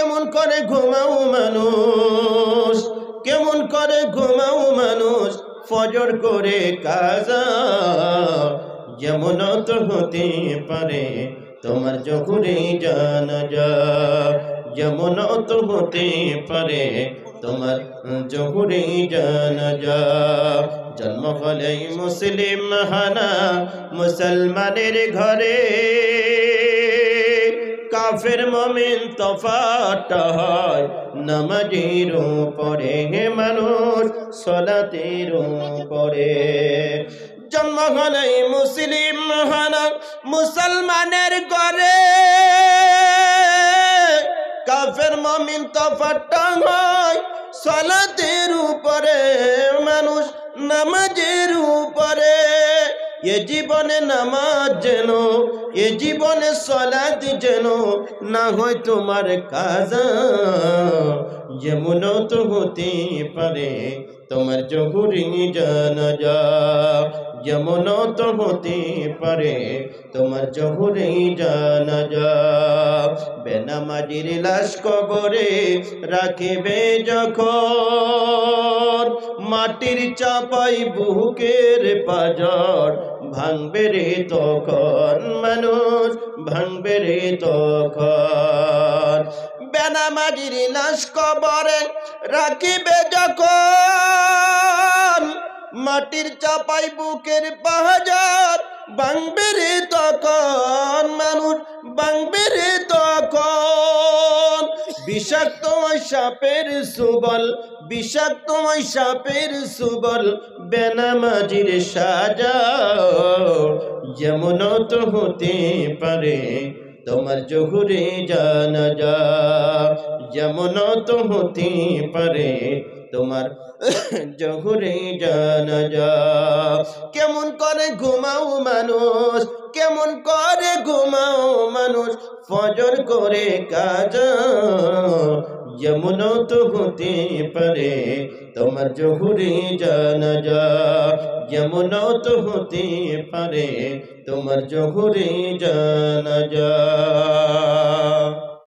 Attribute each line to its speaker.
Speaker 1: কেমন করে ঘুমাও মানুষ, কেমন করে ঘুমাও মানুষ ফজর করে কাজা। যেমন তো হতে পারে তোমার জহুরি জানাজা, যেমন তো হতে পারে তোমার জহুরি জানাজা। জন্ম হলেই মুসলিম হানা মুসলমানের ঘরে, কাফের মুমিন তফাৎ হয় নামাজের উপরে, মানুষ সালাতের উপরে। জন্ম হলেই মুসলিম হানা মুসলমানের ঘরে, কাফের মুমিন তফাৎ হয় সালাতের উপরে, মানুষ নামাজের উপরে। এ জীবনে নামাজ যেন, এ জীবনে সালাত যেন না হয় তোমার কাজা। যেমন তো হতে পারে তোমার জহুরি জানাজা, যেমন তো হতে পারে তোমার জহুরি জানাজা। বেনামাজির লাশ কবরে রাখিবে যখন, মাটির চাপাই বুকের পাজর ভাঙবে রে তখন, মানুষ ভাঙবে রে তখন। বেনামাজির লাশ কবরে রাখিবে যখন, মাটির চাপাই বুকের পাহাজার ভাঙবে রে তখন, মানুষ ভাঙবে রে তখন। বিষাক্ত সাপের সুবল, বিষাক্ত সাপের সুবল বেনামাজির সাজা। যেমন তো হতে পারে তোমার জহুরি জানাজা, যেমন তো হতে পারে তোমার জহুরি জানাজা। কেমন করে ঘুমাও মানুষ, কেমন করে ঘুমাও মানুষ ফজর করে কাজা। যেমন তো হতে পারে তোমার জহুরি জানাজা, যেমন তো হতে পারে তোমার জহুরি জানাজা।